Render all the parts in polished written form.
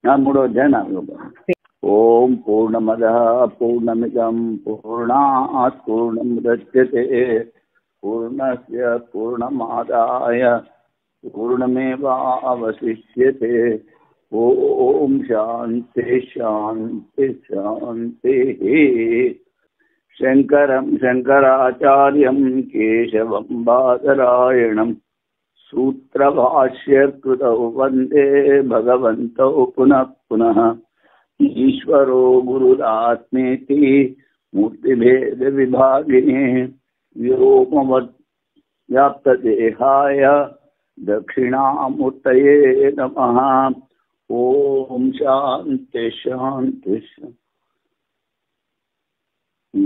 మూడో అధ్యాయం 4వ భాగం. ఓం పూర్ణమద పూర్ణమిదం పూర్ణాత్ పూర్ణముదచ్యతే పూర్ణస్య పూర్ణమాదాయ పూర్ణమేవావశిష్యతే. ఓం శాంతి శాంతి శాంతి. శంకరం శంకరాచార్యం కేశవం బాదరాయణం సూత్రభాష్యకృతౌ వందే భగవంతౌ పునః పునః. ఈశ్వరో గురురాత్మేతి మూర్తిభేద విభాగినే వ్యోమవద్ వ్యాప్తదేహాయ దక్షిణామూర్తయే నమః. ఓం శాంతి శాంతి.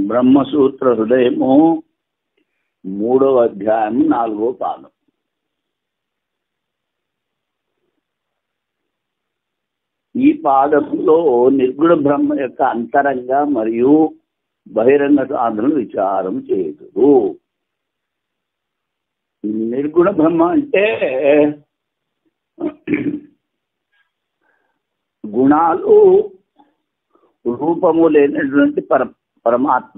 బ్రహ్మసూత్ర హృదయము 3వ అధ్యాయం 4వ పాదం. ఈ పాదంలో నిర్గుణ బ్రహ్మ యొక్క అంతరంగ మరియు బహిరంగ సాధనలు విచారం చేయదు. నిర్గుణ బ్రహ్మ అంటే గుణాలు రూపము లేనటువంటి పరమాత్మ.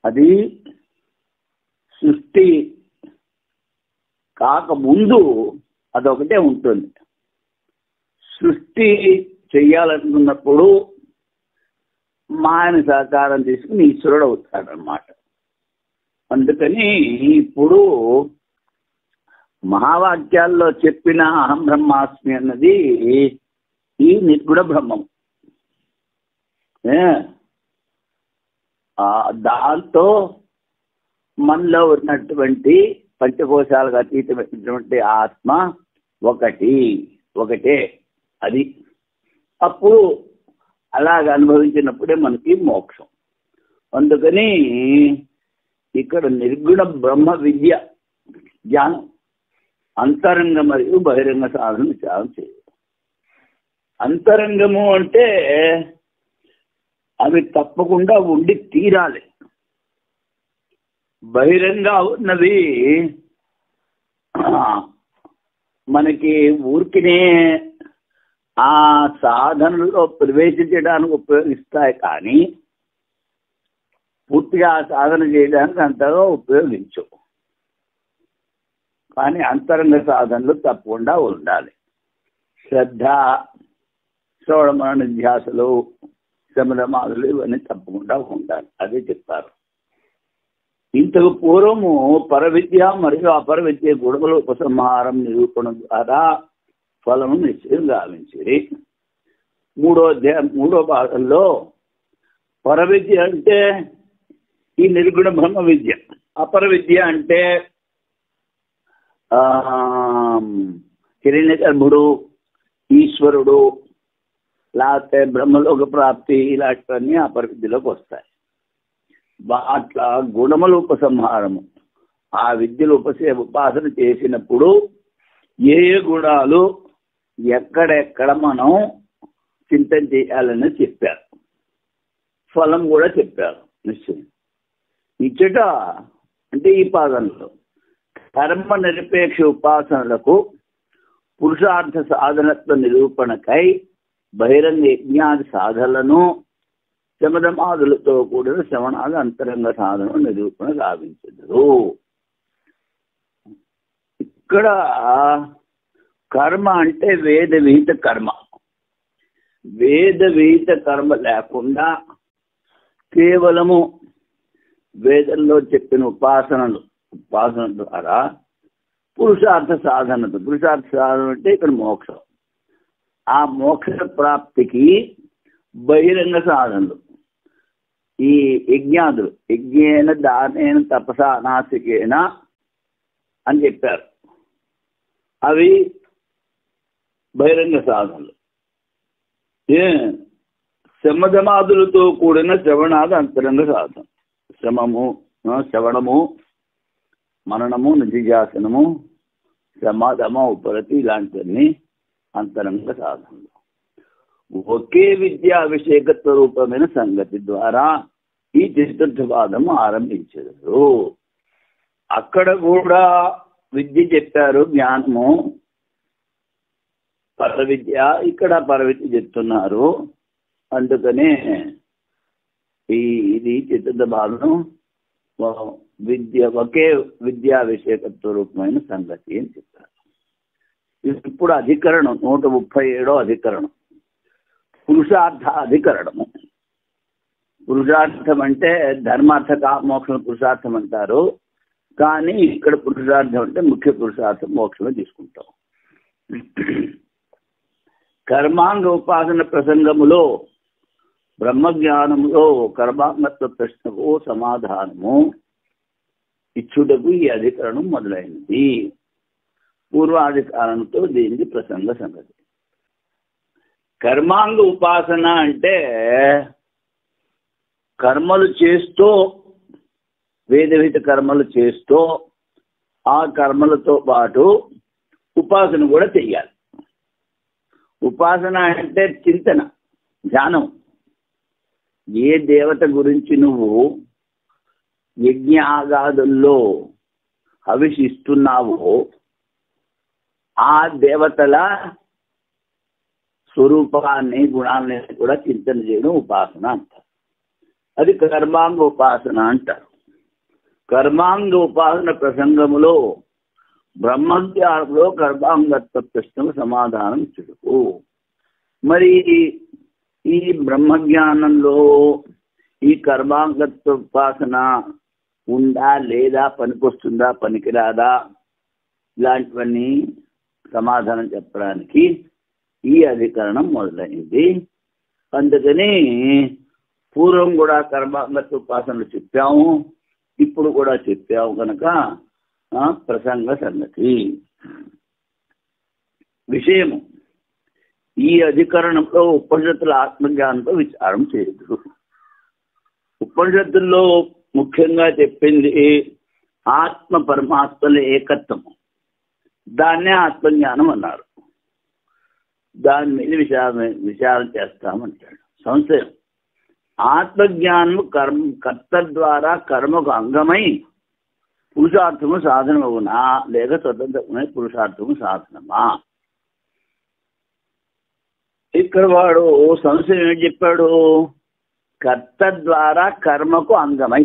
అది సృష్టి కాకముందు అదొకటే ఉంటుంది. సృష్టి చెయ్యాలనుకున్నప్పుడు మాయని సహకారం తీసుకుని ఈశ్వరుడు అవుతాడనమాట. అందుకని ఇప్పుడు మహావాక్యాల్లో చెప్పిన అహం బ్రహ్మాస్మి అన్నది ఈ నిర్గుణ బ్రహ్మం. దాంతో మనలో ఉన్నటువంటి పంచకోశాలకు అతీతమైనటువంటి ఆత్మ ఒకటే. అది అప్పుడు అలాగ అనుభవించినప్పుడే మనకి మోక్షం. అందుకని ఇక్కడ నిర్గుణ బ్రహ్మ విద్య జ్ఞానం అంతరంగ మరియు బహిరంగ సాధన విచారం చేయదు. అంతరంగము అంటే అవి తప్పకుండా ఉండి తీరాలి. బహిరంగ ఉన్నవి మనకి ఊరికినే ఆ సాధనలో ప్రవేశించడానికి ఉపయోగిస్తాయి, కానీ పూర్తిగా ఆ సాధన చేయడానికి అంతగా ఉపయోగించవు. కానీ అంతరంగ సాధనలు తప్పకుండా ఉండాలి. శ్రద్ధ, శ్రవణ నిధ్యాసలు, శమధమాదులు ఇవన్నీ తప్పకుండా ఉండాలి. అదే చెప్తారు. ఇంతకు పూర్వము పరవిద్య మరియు అపర విద్య గుణముల ఉపసంహారం నిరూపణ ద్వారా ఫలము నిశ్చయం గావించిరి. 3వ అధ్యాయం 3వ భాగంలో పరవిద్య అంటే ఈ నిర్గుణ బ్రహ్మ విద్య, అపర విద్య అంటే హిరణ్య గర్భుడు, ఈశ్వరుడు, లేకపోతే బ్రహ్మలోక ప్రాప్తి, ఇలాంటివన్నీ అపర విద్యలోకి వస్తాయి. అట్లా గుణముల ఉపసంహారము, ఆ విద్యలు ఉపాసన చేసినప్పుడు ఏ గుణాలు ఎక్కడెక్కడ మనం చింతన చేయాలని చెప్పారు. ఫలం కూడా చెప్పారు నిశ్చయం. ఇచ్చట అంటే ఈ పాదనలో కర్మ నిరపేక్ష ఉపాసనలకు పురుషార్థ సాధనత్వ నిరూపణకై బహిరంగ యజ్ఞాది సాధనలను శమధమాదులతో కూడిన శ్రవణాది అంతరంగ సాధన నిరూపణ గావించదు. ఇక్కడ కర్మ అంటే వేద విహిత కర్మ. వేద విహిత కర్మ లేకుండా కేవలము వేదంలో చెప్పిన ఉపాసన ద్వారా పురుషార్థ సాధన అంటే ఇక్కడ మోక్షం. ఆ మోక్ష ప్రాప్తికి బహిరంగ సాధనలు ఈ యజ్ఞాదులు, యజ్ఞేన దానేన తపస నాసికేన అని చెప్పారు. అవి బహిరంగ సాధనలు. శమధమాదులతో కూడిన శ్రవణాది అంతరంగ సాధన. శ్రవణము, మననము, నిధిధ్యాసనము, సమాధమ, ఉపరతి ఇలాంటివన్నీ అంతరంగ సాధనలు. ఒకే విద్యాభిషేకత్వ రూపమైన సంగతి ద్వారా ఈ చతుర్థపాదం ఆరంభించారు. అక్కడ కూడా విద్య చెప్పారు, జ్ఞానము. పరవిద్య, ఇక్కడ పరవిద్య చెప్తున్నారు. అందుకనే ఇది చతుర్థ భాగం విద్య ఒకే విద్యా విషయకత్వ రూపమైన సంగతి అని చెప్తారు. ఇప్పుడు అధికరణం 137వ అధికరణం పురుషార్థ అధికరణము. పురుషార్థం అంటే ధర్మార్థ మోక్షం పురుషార్థం అంటారు. కానీ ఇక్కడ పురుషార్థం అంటే ముఖ్య పురుషార్థం మోక్షంలో తీసుకుంటాం. కర్మాంగ ఉపాసన ప్రసంగములో బ్రహ్మజ్ఞానములో కర్మాంగత్వ ప్రశ్నకు సమాధానము ఇచ్చుటకు ఈ అధికరణం మొదలైనది. పూర్వాధికారంతో దీనికి ప్రసంగ సంగతి. కర్మాంగ ఉపాసన అంటే కర్మలు చేస్తూ వేదవిహిత కర్మలు చేస్తూ ఆ కర్మలతో పాటు ఉపాసన కూడా చెయ్యాలి. ఉపాసన అంటే చింతన, ధ్యానం. ఏ దేవత గురించి నువ్వు యజ్ఞాగాదుల్లో హవిషిస్తున్నావో ఆ దేవతల స్వరూపాన్ని గుణాలని కూడా చింతన చేయడం ఉపాసన అంటారు. అది కర్మాంగ ఉపాసన అంటారు. కర్మాంగ ఉపాసన ప్రసంగములో బ్రహ్మజ్ఞానంలో కర్మాంగత్వ ప్రశ్నకు సమాధానం ఇచ్చుటకు. మరి ఈ బ్రహ్మజ్ఞానంలో ఈ కర్మాంగత్వ ఉపాసన ఉందా లేదా, పనికొస్తుందా పనికిరాదా, ఇలాంటివన్నీ సమాధానం చెప్పడానికి ఈ అధికరణం మొదలైంది. అందుకని పూర్వం కూడా కర్మాంగత్వ ఉపాసనలు చెప్పాము, ఇప్పుడు కూడా చెప్పాము కనుక ప్రసంగ సంగతి. విషయము ఈ అధికరణంలో ఉపనిషత్తుల ఆత్మజ్ఞానంతో విచారం చేయదు. ఉపనిషత్తుల్లో ముఖ్యంగా చెప్పింది ఆత్మ పరమాత్మల ఏకత్వం. దాన్నే ఆత్మజ్ఞానం అన్నారు. దాని మీద విచారం చేస్తామంటాడు. సంశయం ఆత్మజ్ఞానము కర్త ద్వారా కర్మకు అంగమై పురుషార్థము సాధనమవునా లేక స్వతంత్రమైన పురుషార్థము సాధనమా? ఇక్కడ వాడు సంశయం ఏం చెప్పాడు? కర్త ద్వారా కర్మకు అంగమై.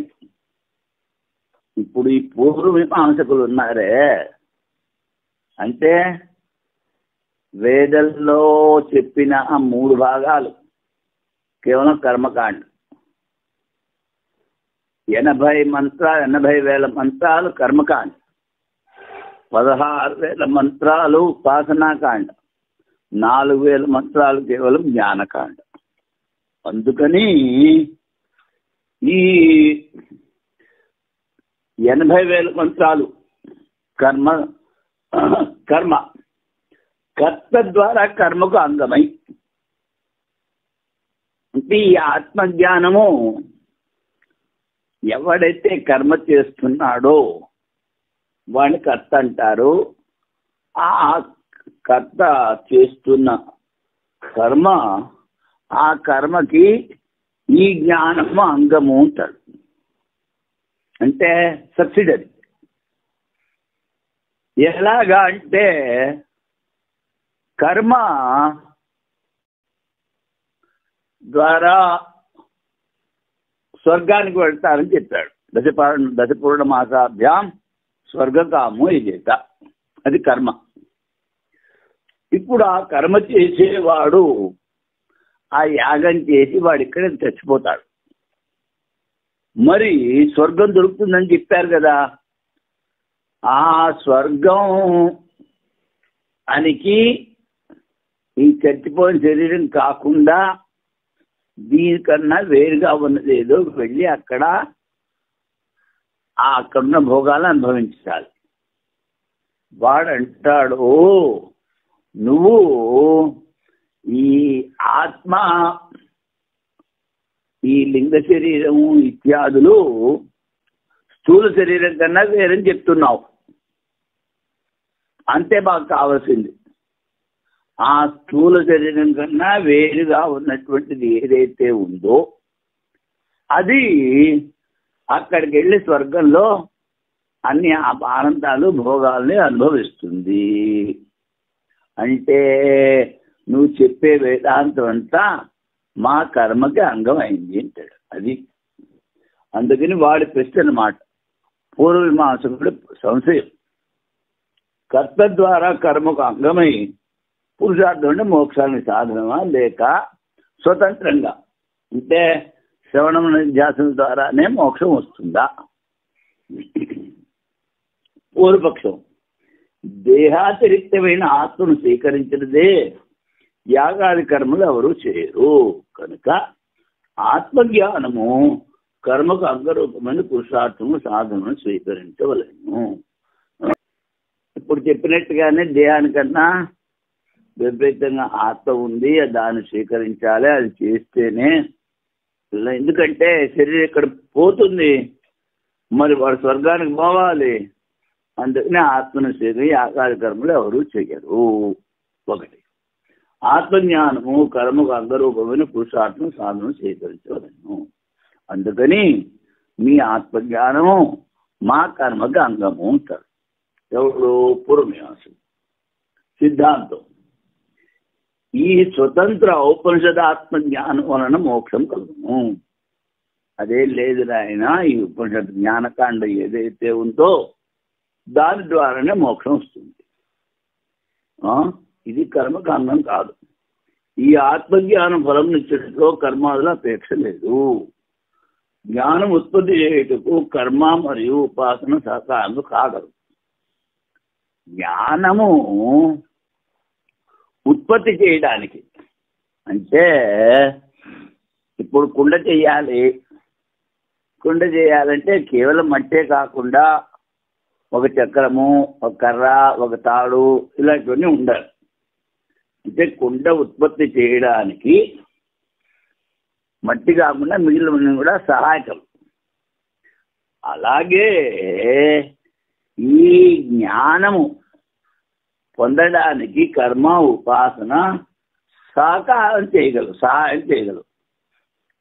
ఇప్పుడు ఈ పూర్వ మీమాంసకులు ఉన్నారే, అంటే వేదంలో చెప్పిన 3 భాగాలు కేవలం కర్మకాండ. 80,000 మంత్రాలు కర్మకాండ, 16,000 మంత్రాలు ఉపాసనాకాండ, 4,000 మంత్రాలు కేవలం జ్ఞానకాండ. అందుకని ఈ 80,000 మంత్రాలు కర్మ కర్త ద్వారా కర్మకు అంగమై. అంటే ఈ ఆత్మజ్ఞానము ఎవడైతే కర్మ చేస్తున్నాడో వాడిని కర్త అంటారు. ఆ కర్త చేస్తున్న కర్మ, ఆ కర్మకి ఈ జ్ఞానము అంగము అంటాడు. అంటే సబ్సిడరీ. ఎలాగా అంటే కర్మ ద్వారా స్వర్గానికి వెళ్తారని చెప్పాడు. దశపూర్ణ మాసాభ్యాం స్వర్గకామో యజేత. అది కర్మ. ఇప్పుడు ఆ కర్మ చేసేవాడు ఆ యాగం చేసి వాడు ఇక్కడే చచ్చిపోతాడు. మరి స్వర్గం దొరుకుతుందని చెప్పారు కదా. ఆ స్వర్గం అనికి ఈ చచ్చిపోయిన శరీరం కాకుండా దీనికన్నా వేరుగా ఉన్నది ఏదో వెళ్ళి అక్కడున్న భోగాలను అనుభవించాలి. వాడంటాడు, నువ్వు ఈ ఆత్మ, ఈ లింగ శరీరము ఇత్యాదులు స్థూల శరీరం కన్నా వేరని చెప్తున్నావు. అంతే మాకు కావాల్సింది. ఆ స్థూల శరీరం కన్నా వేరుగా ఉన్నటువంటిది ఏదైతే ఉందో అది అక్కడికి వెళ్ళి స్వర్గంలో అన్ని ఆనందాలు భోగాల్ని అనుభవిస్తుంది. అంటే నువ్వు చెప్పే వేదాంతం అంతా మా కర్మకి అంగం అయింది అంటాడు. అది అందుకని వాడి ప్రశ్న అన్నమాట. పూర్వమీమాంసకుడి సంశయం. కర్త ద్వారా కర్మకు అంగమై పురుషార్థం అంటే మోక్షానికి సాధనమా లేక స్వతంత్రంగా అంటే శ్రవణం నిధ్యాసన ద్వారానే మోక్షం వస్తుందా? పూర్వపక్షం. దేహాతిరిక్తమైన ఆత్మను స్వీకరించినదే యాగాది కర్మలు ఎవరు చేయరు కనుక ఆత్మజ్ఞానము కర్మకు అంగరూపమైన పురుషార్థము సాధనను స్వీకరించవలను. ఇప్పుడు చెప్పినట్టుగానే దేహానికన్నా విపరీతంగా ఆత్మ ఉంది, దాన్ని స్వీకరించాలి. అది చేస్తేనే, ఎందుకంటే శరీరం ఇక్కడ పోతుంది, మరి వాడు స్వర్గానికి పోవాలి. అందుకనే ఆత్మను స్వీకరి యాగాది కర్మలు ఎవరు చెయ్యరు. ఒకటి, ఆత్మజ్ఞానము కర్మకు అంగరూపమైన పురుషార్థం సాధన స్వీకరించవలను. అందుకని మీ ఆత్మజ్ఞానము మా కర్మకి అంగము అంటారు. ఎవరు? పూర్వమీమాంసకుడు. సిద్ధాంతం. ఈ స్వతంత్ర ఔపనిషద ఆత్మజ్ఞానం వలన మోక్షం కలుగును. అదే లేదు నాయన, ఈ ఉపనిషత్ జ్ఞానకాండ ఏదైతే ఉందో దాని ద్వారానే మోక్షం వస్తుంది. ఇది కర్మకు అంగం కాదు. ఈ ఆత్మజ్ఞానం ఫలం నిశ్చయంలో కర్మాదుల అపేక్ష లేదు. జ్ఞానం ఉత్పత్తి చేయుటకు కర్మ మరియు ఉపాసన సహకారం కాగలదు. జ్ఞానము ఉత్పత్తి చేయడానికి అంటే ఇప్పుడు కుండ చేయాలి. కుండ చేయాలంటే కేవలం మట్టే కాకుండా ఒక చక్రము, ఒక కర్ర, ఒక తాడు ఇలాంటివన్నీ ఉండాలి. అంటే కుండ ఉత్పత్తి చేయడానికి మట్టి కాకుండా మిగిలిన కూడా సహాయకం. అలాగే ఈ జ్ఞానము పొందడానికి కర్మ ఉపాసన సహకారం చేయగలవు, సహాయం చేయగలవు.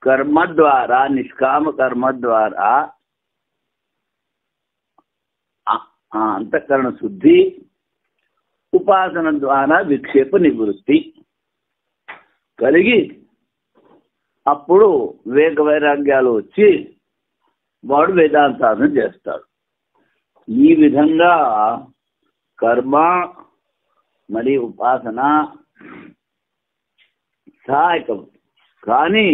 కర్మ ద్వారా, నిష్కామ కర్మ ద్వారా అంతఃకరణ శుద్ధి, ఉపాసన ద్వారా విక్షేప నివృత్తి కలిగి అప్పుడు వివేక వైరాగ్యాలు వచ్చి వాడు వేదాంత సాధన చేస్తాడు. ఈ విధంగా కర్మ మరియు ఉపాసన సహాయకం. కానీ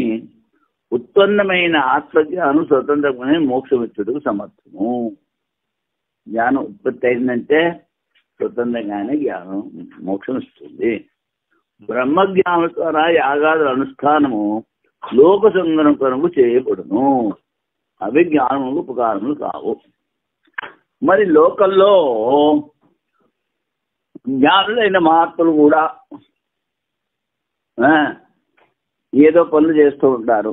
ఉత్పన్నమైన ఆత్మజ్ఞానం స్వతంత్రమైన మోక్షం ఇచ్చుటకు సమర్థము. జ్ఞానం ఉత్పత్తి అయిందంటే స్వతంత్రంగానే జ్ఞానం మోక్షం ఇస్తుంది. బ్రహ్మజ్ఞానం ద్వారా యాగాదుల అనుష్ఠానము లోక సంగనం కొరకు చేయబడును. అవి జ్ఞానములకు ఉపకారములు కావు. మరి లోకల్లో జ్ఞానులైన మహాత్ములు కూడా ఏదో పనులు చేస్తూ ఉంటారు.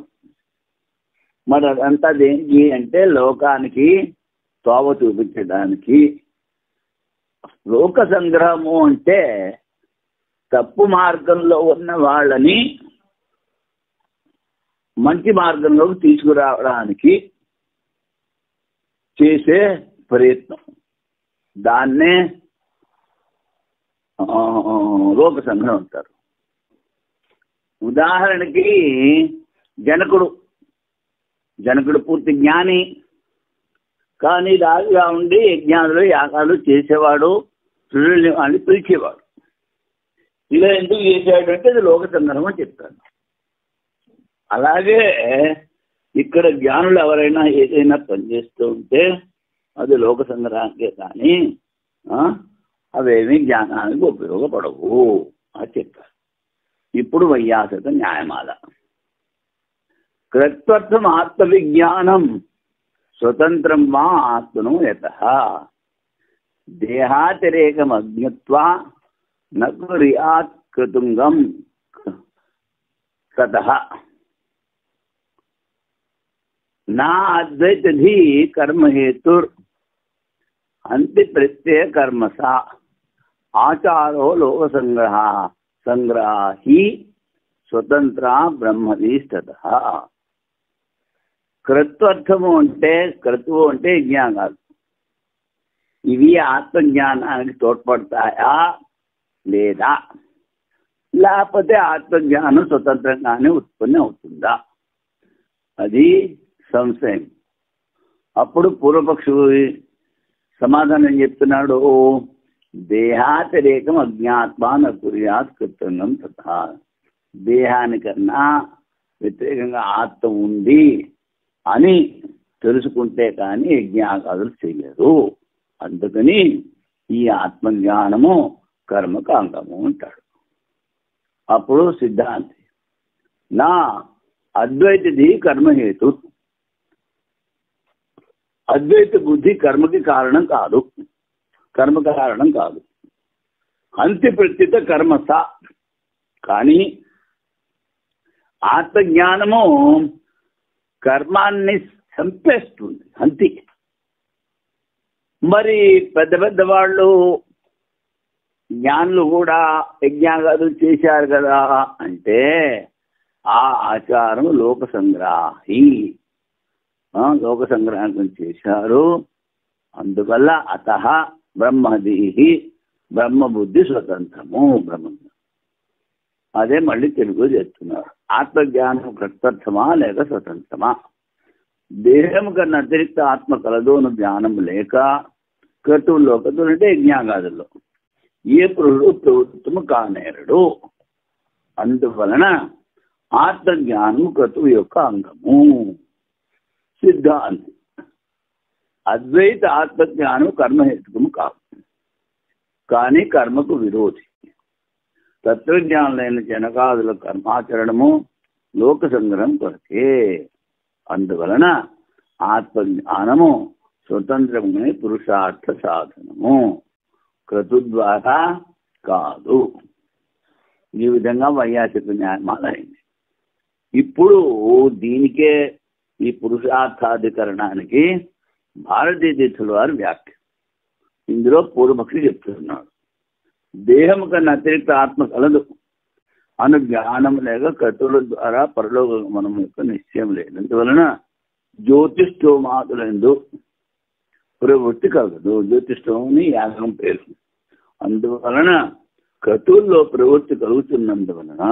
మరి అదంతా దేనికి అంటే లోకానికి తోవ చూపించడానికి. లోక సంగ్రహము అంటే తప్పు మార్గంలో ఉన్న వాళ్ళని మంచి మార్గంలోకి తీసుకురావడానికి చేసే ప్రయత్నం. దాన్నే లోక సంగ్రహం అంటారు. ఉదాహరణకి జనకుడు పూర్తి జ్ఞాని, కానీ రాజుగా ఉండి యజ్ఞాలు యాగాలు చేసేవాడు, అని పిలిచేవాడు. ఇలా ఎందుకు చేసేవాడు అంటే అది లోక సంగ్రహం అని చెప్తాను. అలాగే ఇక్కడ జ్ఞానులు ఎవరైనా ఏదైనా పనిచేస్తూ ఉంటే అది లోక సంగ్రహానికే కానీ అవేమీ జ్ఞానానికి ఉపయోగపడవు అని చెప్పారు. ఇప్పుడు వైయాసక న్యాయమాల. కృత్వర్థం ఆత్మవిజ్ఞానం స్వతంత్రం వా ఆత్మను యతః దేహాతిరేకం అజ్ఞత్వా నకుర్యాత్ కృతుంగం తతః నా అద్వైతధి కర్మహేతుర్ అంతి ప్రత్యయ కర్మసా ఆచారో లోక సంగ్రహి స్వతంత్ర బ్రహ్మదీస్తతః. కృత్వర్థము అంటే క్రతువు అంటే జ్ఞానాలు. ఇవి ఆత్మజ్ఞానానికి తోడ్పడతాయా లేదా లేకపోతే ఆత్మజ్ఞానం స్వతంత్రంగానే ఉత్పత్తి అవుతుందా? అది సంశయం. అప్పుడు పూర్వపక్షు సమాధానం చెప్తున్నాడు, దేహాతిరేకం అజ్ఞాత్మా నకుర్యాత్ కృతజ్ఞం తథా. దేహానికన్నా వ్యతిరేకంగా ఆత్మ ఉంది అని తెలుసుకుంటే కానీ యజ్ఞాగాదులు చెయ్యరు. అందుకని ఈ ఆత్మజ్ఞానము కర్మకు అంగము అంటాడు. అప్పుడు సిద్ధాంతి, నా అద్వైతది కర్మహేతు, అద్వైత బుద్ధి కర్మకి కారణం కాదు, కర్మ కారణం కాదు. హంతి ప్రత్యుత కర్మస. కానీ ఆత్మజ్ఞానము కర్మాన్ని చంపేస్తుంది, హంతి. మరి పెద్ద పెద్ద వాళ్ళు జ్ఞానులు కూడా యజ్ఞాగాదులు చేశారు కదా అంటే ఆ ఆచారం లోక సంగ్రాహి, లోక సంగ్రహం చేశారు. అందువల్ల అత బ్రహ్మదీహి, బ్రహ్మబుద్ధి స్వతంత్రము, బ్రహ్మ. అదే మళ్ళీ తెలుగు చెప్తున్నారు. ఆత్మజ్ఞానం ప్రత్యర్థమా లేక స్వతంత్రమా? దేహం కన్నా అతిరిక్త ఆత్మ కలదోను జ్ఞానం లేక క్రతువుల్లో, క్రతువులు అంటే యజ్ఞాగాదుల్లో ఏ పురుడు ప్రవృత్తము కానేరడు. అందువలన ఆత్మజ్ఞానం క్రతువు యొక్క అంగము. సిద్ధాంతి, అద్వైత ఆత్మజ్ఞానం కర్మహేతుకము కాదు, కానీ కర్మకు విరోధి. తత్వజ్ఞానులైన జనకాదుల కర్మాచరణము లోక సంగ్రహం కొరకే. అందువలన ఆత్మజ్ఞానము స్వతంత్రమునే పురుషార్థ సాధనము, క్రతు ద్వారా కాదు. ఈ విధంగా వైయాసిక న్యాయమాలైంది. ఇప్పుడు దీనికే, ఈ పురుషార్థాధికరణానికి భారతీయ తీర్థుల వారి వ్యాఖ్య. ఇందులో పూర్వపక్షి చెప్తున్నాడు, దేహం కన్నా అతిరిక్త ఆత్మ కలదు అను జ్ఞానం లేక క్రతువుల ద్వారా పరలోక మనం యొక్క నిశ్చయం లేదు. అందువలన జ్యోతిష్ఠోమాదులందు ప్రవృత్తి కలదు. జ్యోతిష్ఠోమని యాగం పేరు. అందువలన క్రతువుల్లో ప్రవృత్తి కలుగుతున్నందువలన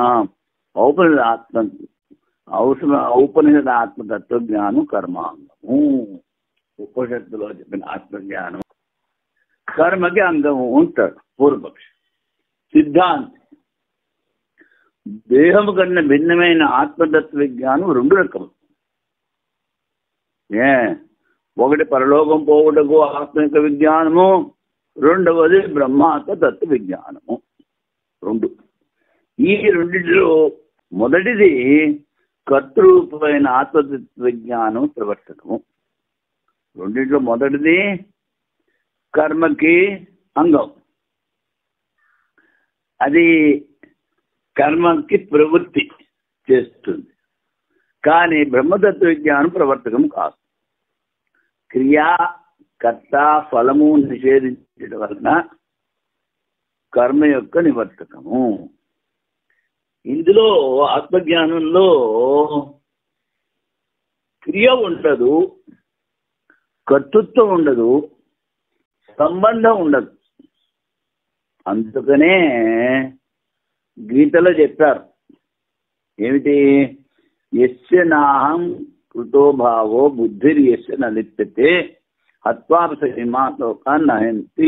ఔపనిషద ఆత్మతత్వజ్ఞానం కర్మాంగము. ఉపనిషత్తులో చెప్పిన ఆత్మజ్ఞానం కర్మకి అంగము ఉంటాడు పూర్వపక్షి. సిద్ధాంతి, దేహము కన్నా భిన్నమైన ఆత్మతత్వ విజ్ఞానం రెండు రకములు. ఒకటి పరలోకం పోవుటకు ఆత్మిక విజ్ఞానము, రెండవది బ్రహ్మాత్మ తత్వ విజ్ఞానము. రెండు. ఈ రెండింటిలో మొదటిది కర్తృరూపమైన ఆత్మతత్వ విజ్ఞానం ప్రవర్తకము. రెండింటిలో మొదటిది కర్మకి అంగం, అది కర్మకి ప్రవృత్తి చేస్తుంది. కానీ బ్రహ్మతత్వ విజ్ఞానం ప్రవర్తకం కాదు. క్రియా కర్త ఫలము నిషేధించడం వలన కర్మ యొక్క నివర్తకము. ఇందులో ఆత్మజ్ఞానంలో క్రియ ఉండదు, కర్తృత్వం ఉండదు, సంబంధం ఉండదు. అందుకనే గీతలో చెప్పారు ఏమిటి, యస్య నాహం కృతో భావో బుద్ధిర్యస్య నలిప్యతే హత్వాపసమాలోకాన్ నహంతి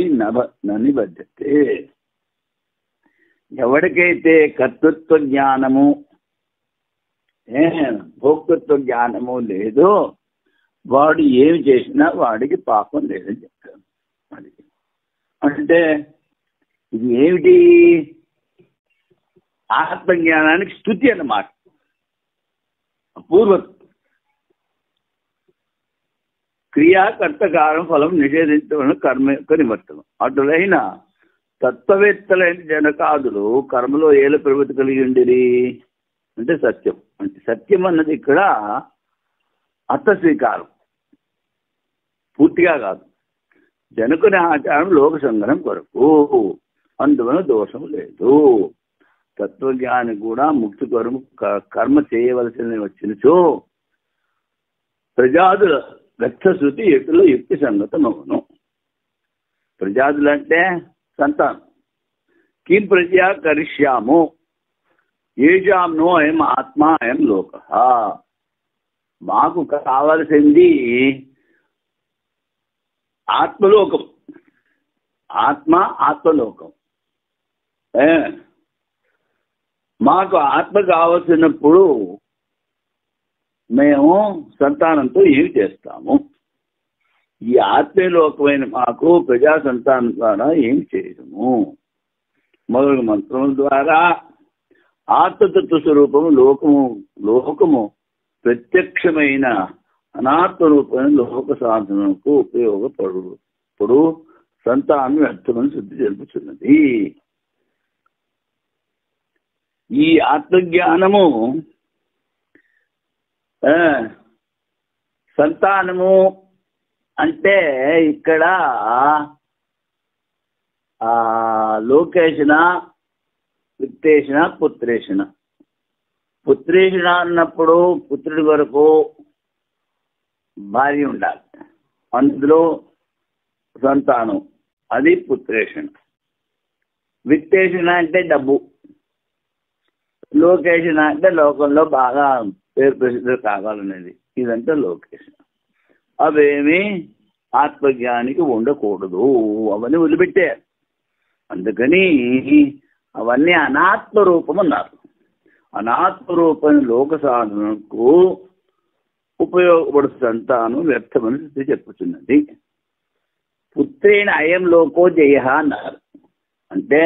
నిబధ్యతే. ఎవరికైతే కర్తృత్వ జ్ఞానము భోక్తృత్వ జ్ఞానము లేదో వాడు ఏమి చేసినా వాడికి పాపం లేదని చెప్తారు. అంటే ఇది ఏమిటి, ఆత్మజ్ఞానానికి స్తుతి అన్నమాట. పూర్వ క్రియాకర్తకారం ఫలం నిషేధించడం కర్మ యొక్క నివర్తనం. అటులైన తత్వవేత్తలైన జనకాదులు కర్మలో ఏల ప్రవృత్తి కలిగి ఉండిరి అంటే సత్యం. అంటే సత్యం అన్నది ఇక్కడ అర్థస్వీకారం, పూర్తిగా కాదు. జనకుని ఆచారం లోక సంగ్రహం కొరకు, అందువలన దోషం లేదు. తత్వజ్ఞాని కూడా ముక్తి కొరకు కర్మ చేయవలసిన వచ్చినచో ప్రజాదుల గచ్చశృతి ఎటులో యుక్తి సంగతం అవును. ప్రజాదులు అంటే సంతానం. కిం ప్రజా కరిష్యామో ఏషాం నో అయం ఆత్మ అయం లోక. మాకు కావలసింది ఆత్మలోకం, ఆత్మలోకం. మాకు ఆత్మ కావలసినప్పుడు మేము సంతానంతో ఏమి చేస్తాము? ఈ ఆత్మలోకమైన మాకు ప్రజా సంతానం ద్వారా ఏమి చేయడము? మొదలు మంత్రముల ద్వారా ఆత్మతత్వ స్వరూపము లోకము ప్రత్యక్షమైన అనాత్మ రూపమైన లోక సాధనకు ఉపయోగపడు సంతానం వ్యర్థమని శుద్ధి జరుపుతున్నది. ఈ ఆత్మజ్ఞానము సంతానము అంటే ఇక్కడ లోకేషణ, విత్తేషణ, పుత్రేషణ. పుత్రేషణ అన్నప్పుడు పుత్రుడి వరకు భార్య ఉండాలి, అందులో సంతానం, అది పుత్రేషణ. విత్తేషణ అంటే డబ్బు, లోకేషణ అంటే లోకంలో బాగా పేరు ప్రసిద్ధులు కావాలనేది, ఇదంతా లోకేషణ. అవేమి ఆత్మజ్ఞానికి ఉండకూడదు, అవన్నీ వదిలిపెట్టారు. అందుకని అవన్నీ అనాత్మ రూపం అన్నారు. అనాత్మ రూపం లోక సాధనకు ఉపయోగపడు సంతానం వ్యర్థమని శుద్ధి చెప్పుతున్నది. పుత్రేణ అయం లోకో జయ అన్నారు. అంటే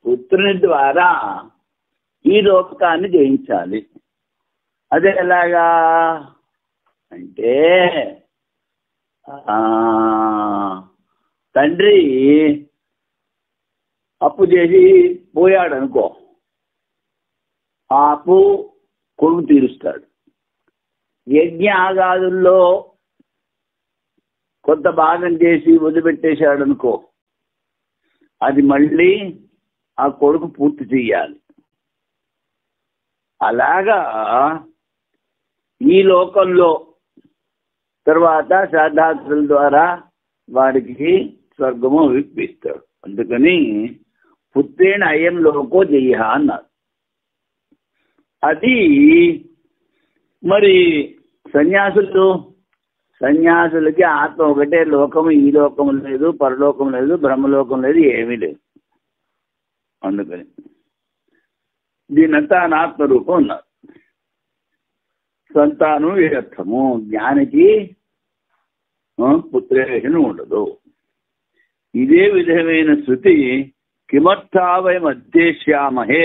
పుత్రుని ద్వారా ఈ లోకాన్ని జయించాలి. అదే ఎలాగా అంటే తండ్రి అప్పు చేసి పోయాడు అనుకో, ఆ అప్పు కొడుకు తీరుస్తాడు. యజ్ఞ ఆగాదుల్లో కొంత భాగం చేసి వదిలిపెట్టేశాడు అనుకో, అది మళ్ళీ ఆ కొడుకు పూర్తి చెయ్యాలి. అలాగా ఈ లోకంలో తర్వాత శ్రద్ధార్థుల ద్వారా వాడికి స్వర్గము విప్పిస్తాడు. అందుకని పుత్రేణ అయం లోకో జయ అన్నారు. అది మరి సన్యాసులకి ఆత్మ ఒకటే లోకము, ఈ లోకం లేదు, పరలోకం లేదు, బ్రహ్మలోకం లేదు, ఏమీ లేదు. అందుకని దీనంతా అనాత్మ రూపం ఉన్నారు. సంతానం వ్యర్థము, జ్ఞానికి పుత్రేషణ ఉండదు. ఇదే విధమైన శృతి కిమర్థావయం అధ్యేష్యామహే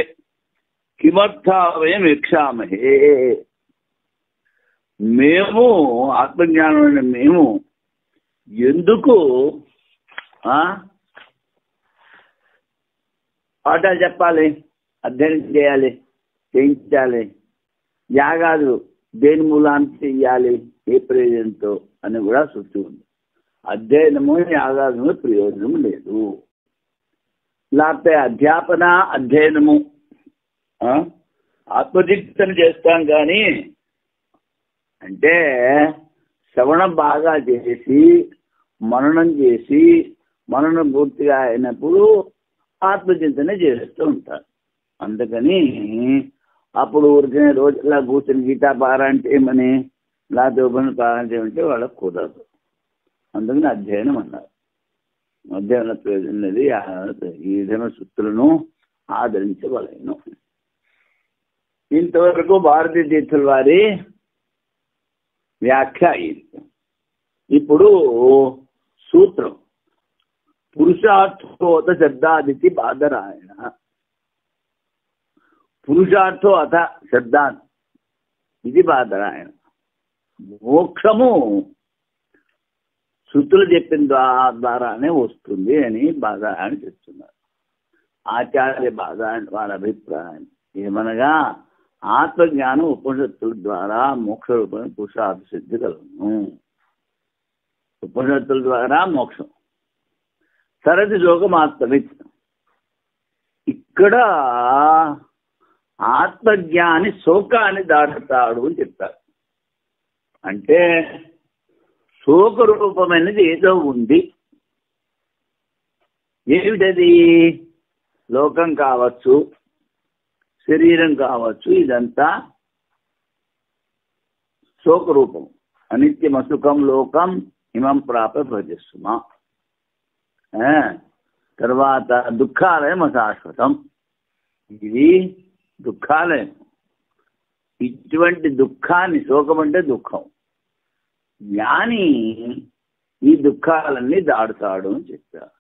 కిమర్థావయం వీక్షామహే. మేము ఆత్మజ్ఞానమైన మేము ఎందుకు పాఠాలు చెప్పాలి, అధ్యయనం చేయాలి, చేయించాలి, యాగాలు దేని మూలాన్ని చెయ్యాలి, ఏ ప్రయోజనంతో అని కూడా శృతి ఉంది. అధ్యయనము యాగాలు ప్రయోజనం లేదు. లేకపోతే అధ్యాపన అధ్యయనము ఆత్మచింతన చేస్తాం కానీ, అంటే శ్రవణం బాగా చేసి మననం చేసి మననం పూర్తిగా అయినప్పుడు ఆత్మచింతన చేస్తూ ఉంటారు. అందుకని అప్పుడు ఊరికే రోజులా కూర్చొని గీతా పారాయణ చేయమని లేకపోతే ఉపనిషత్తు పారాయణ చేయమంటే వాళ్ళకు కుదరదు. అందుకని అధ్యయనం అన్నారు. అధ్యయన ప్రయోజనం అనేది ఈ విధమైన శక్తులను ఆదరించవలేను. ఇంతవరకు భారతీయ తీర్థుల వారి వ్యాఖ్య అయింది. ఇప్పుడు సూత్రం పురుషార్థోత శబ్దాదితి బాదరాయణ. పురుషార్థో అథ శబ్దాన్ ఇది బాదరాయణ. మోక్షము శృతులు చెప్పిన ద్వారానే వస్తుంది అని బాదరాయణ చెప్తున్నారు. ఆచార్య బాదరాయణ వారి అభిప్రాయం ఏమనగా ఆత్మజ్ఞానం ఉపనిషత్తుల ద్వారా మోక్ష రూపమైన పురుషార్థ సిద్ధి కలుగును. ఉపనిషత్తుల ద్వారా మోక్షం. సరది యోగం ఆత్మవిత్. ఇక్కడ ఆత్మజ్ఞాని శోకాన్ని దాటుతాడు అని చెప్తారు. అంటే శోక రూపమైనది ఏదో ఉంది. ఏమిటది లోకం కావచ్చు, శరీరం కావచ్చు, ఇదంతా శోకరూపం. అనిత్యమసుఖం లోకం ఇమం ప్రాప భజస్సుమా. తర్వాత దుఃఖాలయం అశాశ్వతం, ఇది దుఃఖాలయం. ఇటువంటి దుఃఖాన్ని, శోకం అంటే దుఃఖం, జ్ఞాని ఈ దుఃఖాలన్నీ దాడుతాడు అని చెప్పారు.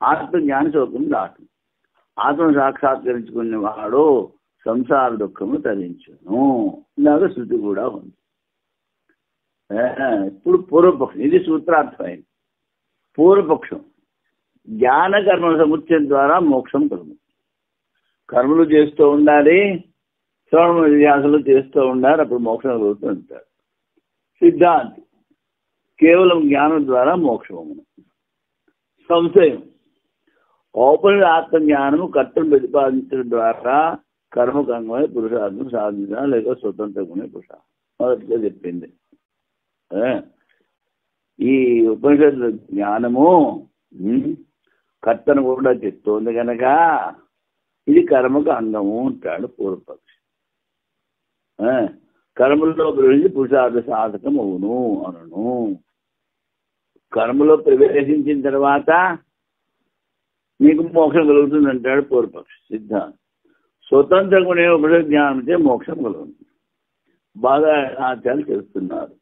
ఆత్మజ్ఞాని శోకం దాటు. ఆత్మ సాక్షాత్కరించుకునేవాడు సంసార దుఃఖము తరించును. ఇలాగ శృతి కూడా ఉంది. ఇప్పుడు పూర్వపక్షం, ఇది సూత్రార్థమైంది. పూర్వపక్షం, జ్ఞాన కర్మ సముచ్చయం ద్వారా మోక్షం కలుగుతుంది. కర్మలు చేస్తూ ఉండాలి, శ్రవణ విద్యాసలు చేస్తూ ఉండాలి, అప్పుడు మోక్షం కలుగుతూ ఉంటాడు. సిద్ధాంతి, కేవలం జ్ఞానం ద్వారా మోక్షము. సంశయం, ఔపనిక ఆత్మజ్ఞానము కర్తను ప్రతిపాదించడం ద్వారా కర్మకంగమే పురుషార్థం సాధించడం లేక స్వతంత్రమే పురుషార్థం మొదటిగా చెప్పింది. ఈ ఉపనిషత్తు జ్ఞానము కర్తను కూడా చెప్తోంది కనుక ఇది కర్మకు అంగము అంటాడు పూర్వపక్షి. కర్మలో ప్రవేశించి పురుషార్థ సాధకం అవును అనను. కర్మలో ప్రవేశించిన తర్వాత నీకు మోక్షం కలుగుతుంది అంటాడు పూర్వపక్షి. సిద్ధాంతం, స్వతంత్రంగానే ఉపనిషత్ జ్ఞానంతో మోక్షం కలుగుతుంది. బాగా ఆచార్యులు చేస్తున్నారు.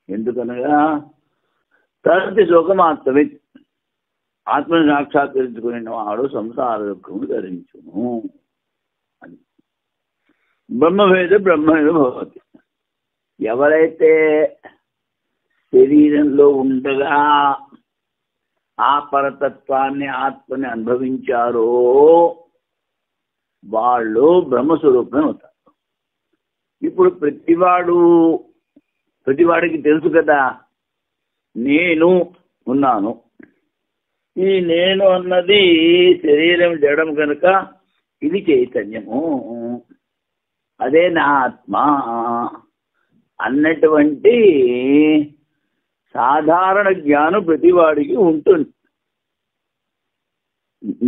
ఎందుకనగా తరతి శోకమాత్రమే, ఆత్మని సాక్షాత్కరించుకునే వాడు సంసార దుఃఖము ధరించును అని. బ్రహ్మవేద బ్రహ్మవేద భవతి. ఎవరైతే శరీరంలో ఉండగా ఆ పరతత్వాన్ని, ఆత్మని అనుభవించారో వాళ్ళు బ్రహ్మస్వరూపమే అవుతారు. ఇప్పుడు ప్రతివాడికి తెలుసు కదా, నేను ఉన్నాను. ఈ నేను అన్నది శరీరం జడం కనుక ఇది చైతన్యము, అదే నా ఆత్మ అన్నటువంటి సాధారణ జ్ఞానం ప్రతివాడికి ఉంటుంది.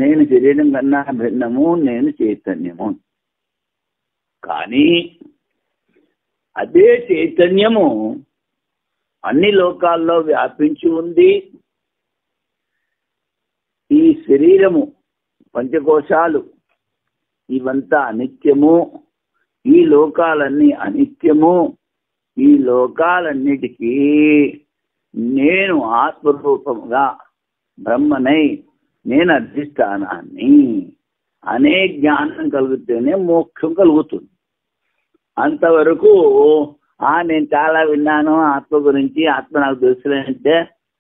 నేను శరీరం కన్నా భిన్నము, నేను చైతన్యము. కానీ అదే చైతన్యము అన్ని లోకాల్లో వ్యాపించి ఉంది. ఈ శరీరము, పంచకోశాలు ఇవంతా అనిత్యము, ఈ లోకాలన్నీ అనిత్యము. ఈ లోకాలన్నిటికీ నేను ఆత్మరూపముగా బ్రహ్మనై నేను అధిష్టానాన్ని అనే జ్ఞానం కలిగితేనే మోక్షం కలుగుతుంది. అంతవరకు నేను చాలా విన్నాను ఆత్మ గురించి, ఆత్మ నాకు తెలుసులేంటే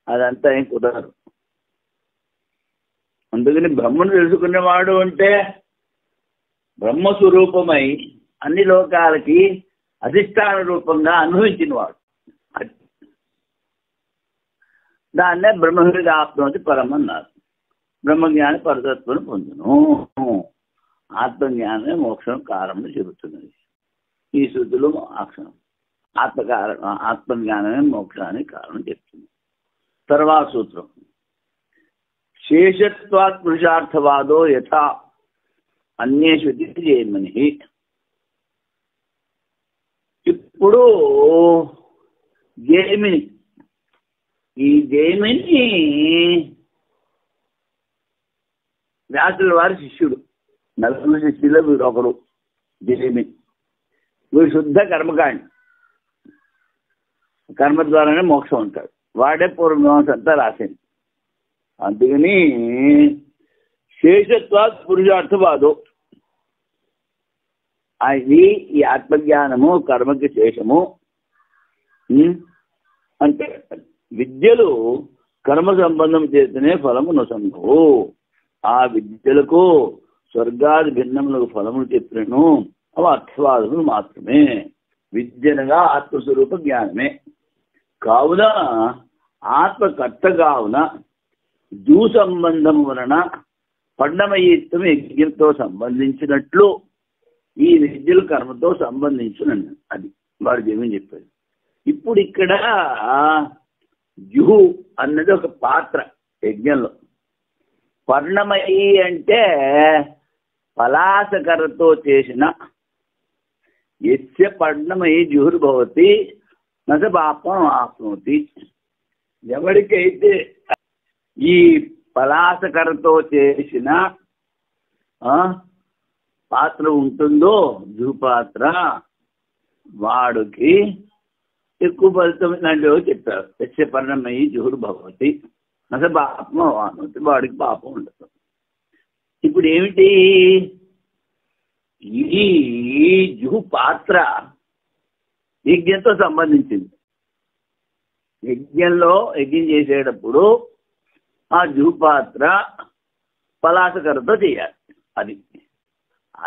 అదంతా ఏం కుదరదు. అందుకని బ్రహ్మను తెలుసుకునేవాడు అంటే బ్రహ్మస్వరూపమై అన్ని లోకాలకి అధిష్టాన రూపంగా అనుభవించినవాడు. దాన్నే బ్రహ్మహృద ఆత్మతి పరమన్నారు. బ్రహ్మజ్ఞాని పరతత్వం పొందును. ఆత్మజ్ఞానమే మోక్షం కారణం చెబుతున్నది ఈ శృతులు. ఆత్మజ్ఞానమే మోక్షానికి కారణం చెప్తుంది. తర్వాత సూత్రం, శేషత్వాత్ పురుషార్థవాదో యథా అన్యేషు జైమిని. ఇప్పుడు జైమిని, ఈ జైమిని వ్యాసుల వారి శిష్యుడు. నలుగురు శిష్యుల్లో వీడు ఒకడు జైమిని. వీడు శుద్ధ కర్మకాండి, కర్మ ద్వారానే మోక్షం ఉంటాడు. వాడే పూర్వమీమాంస అంతా రాసింది. అందుకని శేషత్వాత్ పురుషార్థవాదో, అది ఈ ఆత్మజ్ఞానము కర్మకి శేషము. అంటే విద్యలు కర్మ సంబంధం చేస్తేనే ఫలము నొసంగవు. ఆ విద్యలకు స్వర్గాది భిన్నములకు ఫలములు చెప్పినను అవి అర్థవాదములు మాత్రమే. విద్యనగా ఆత్మస్వరూప జ్ఞానమే. కావున ఆత్మకర్త కావున జూ సంబంధం వలన పండమయత్వం యజ్ఞంతో సంబంధించినట్లు ఈ విద్యలు కర్మతో సంబంధించునని అది వాడు ఏమని చెప్పారు. ఇప్పుడు ఇక్కడ జుహు అన్నది ఒక పాత్ర యజ్ఞంలో. పర్ణమయి అంటే పలాసకరతో చేసిన యస్య పర్ణమయి జుహుర్భవతి నస పాపం ఆప్నోతి. ఎవరికైతే ఈ పలాసకరతో చేసిన పాత్ర ఉంటుందో జుపాత్ర, వాడికి ఎక్కువ ఫలితం ఇలాంటివి చెప్పారు. యస్య పర్ణమయి జుహుర్భవతి నస పాపం ఆప్నోతి, వాడికి పాపం ఉండదు. ఇప్పుడు ఏమిటి ఈ జుహు పాత్ర యజ్ఞంతో సంబంధించింది. యజ్ఞం చేసేటప్పుడు ఆ జుహు పాత్ర పలాసకరతో చేయాలి. అది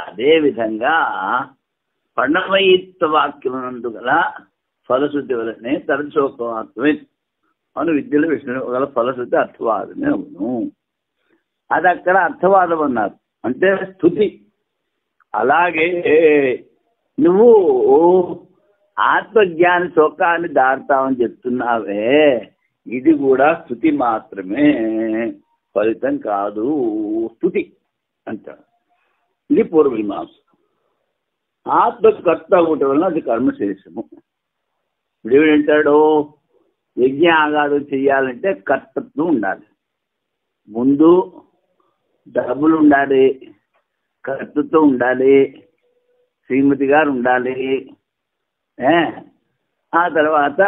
అదేవిధంగా పర్ణమయిత్వ వాక్యమునందు గల ఫలశుద్ధి వలనే తరచోపమాత్మే అను విద్యలో విష్ణు గల ఫలశుద్ధి అర్థవాదమే అవును. అది అక్కడ అర్థవాదం అన్నారు, అంటే స్తుతి. అలాగే నువ్వు ఆత్మజ్ఞాన శోకాన్ని దాటుతావని చెప్తున్నావే, ఇది కూడా స్తుతి మాత్రమే, ఫలితం కాదు, స్తుతి అంటాడు. ఇది పూర్వమీమాంస. ఆత్మకర్త ఒకటి వలన అది కర్మశేషము. ఇప్పుడు ఏమిటంటాడు, యజ్ఞ ఆగాదం చెయ్యాలంటే కర్తత్వం ఉండాలి. ముందు డబ్బులు ఉండాలి, కర్తృత్వం ఉండాలి, శ్రీమతి గారు ఉండాలి. ఆ తర్వాత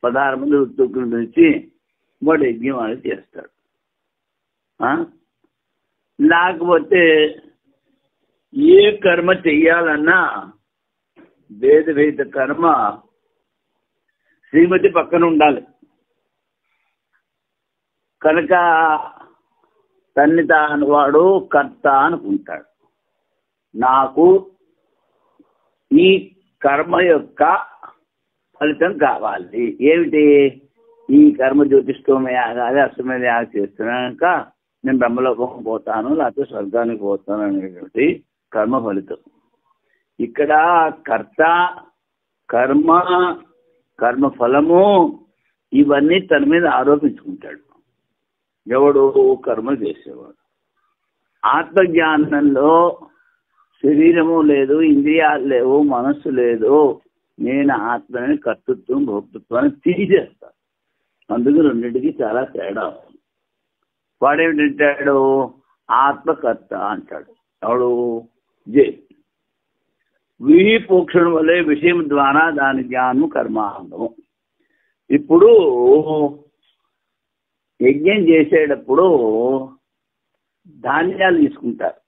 16 మంది ఉత్తుకులు పిలిచి వాడు యజ్ఞం అనేది చేస్తాడు. లేకపోతే ఏ కర్మ చెయ్యాలన్నా వేద కర్మ శ్రీమతి పక్కన ఉండాలి. కనుక తన్ని తాను వాడు కర్త అనుకుంటాడు. నాకు ఈ కర్మ యొక్క ఫలితం కావాలి. ఏమిటి? ఈ కర్మ జ్యోతిష్ఠోమే ఆగాలి, అష్టమే ఆగ చేస్తున్నాక నేను బ్రహ్మలోకం పోతాను, లేకపోతే స్వర్గానికి పోతాను అనేటువంటి కర్మ ఫలితం. ఇక్కడ కర్త, కర్మ, కర్మ ఫలము ఇవన్నీ తన మీద ఆరోపించుకుంటాడు ఎవడు? కర్మ చేసేవాడు. ఆత్మజ్ఞానంలో శరీరము లేదు, ఇంద్రియాలు లేవు, మనస్సు లేదు, నేను ఆత్మని కర్తృత్వం భోక్తృత్వాన్ని తీసేస్తాను. అందుకు రెండింటికి చాలా తేడా. వాడేమిటంటాడు? ఆత్మకర్త అంటాడు. ఎవడు? జే విపోక్షణ వలె విషయం ద్వారా దాని జ్ఞానము కర్మాంగము. ఇప్పుడు యజ్ఞం చేసేటప్పుడు ధాన్యాలు తీసుకుంటారు,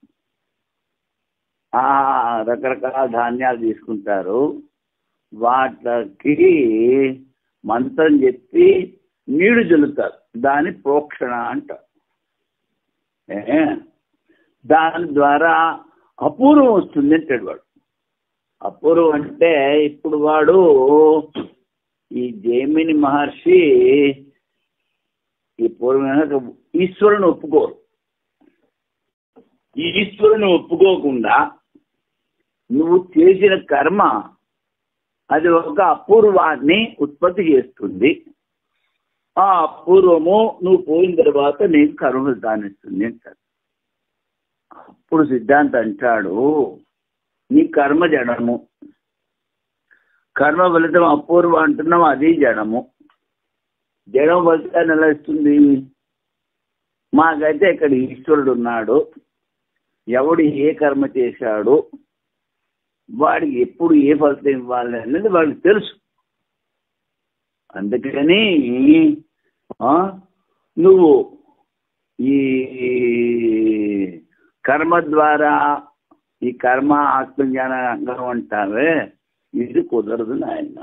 రకరకాల ధాన్యాలు తీసుకుంటారు. వాటికి మంత్రం చెప్పి నీళ్లు చల్లుతారు, దాని ప్రోక్షణ అంటారు. దాని ద్వారా అపూర్వం వస్తుంది అంటాడు వాడు. అపూర్వం అంటే ఇప్పుడు వాడు ఈ జైమిని మహర్షి ఈ పూర్వమైన ఈశ్వరుని ఒప్పుకోరు. ఈ ఈశ్వరుని ఒప్పుకోకుండా నువ్వు చేసిన కర్మ అది ఒక అపూర్వాన్ని ఉత్పత్తి చేస్తుంది. ఆ అపూర్వము నువ్వు పోయిన తర్వాత నీకు కర్మ దానిస్తుంది అంటాడు. అప్పుడు సిద్ధాంతం అంటాడు, నీ కర్మ జడము, కర్మ ఫలితం అపూర్వం అంటున్నావు, అది జడము. జడం ఫలితాన్ని ఎలా ఇస్తుంది? మాకైతే ఇక్కడ ఈశ్వరుడు ఉన్నాడు, ఎవడు ఏ కర్మ చేశాడు, వాడికి ఎప్పుడు ఏ ఫలితం ఇవ్వాలి అనేది వాడికి తెలుసు. అందుకని నువ్వు ఈ కర్మ ద్వారా ఈ కర్మ ఆత్మజ్ఞానం అంటావే, ఇది కుదరదు నాయన.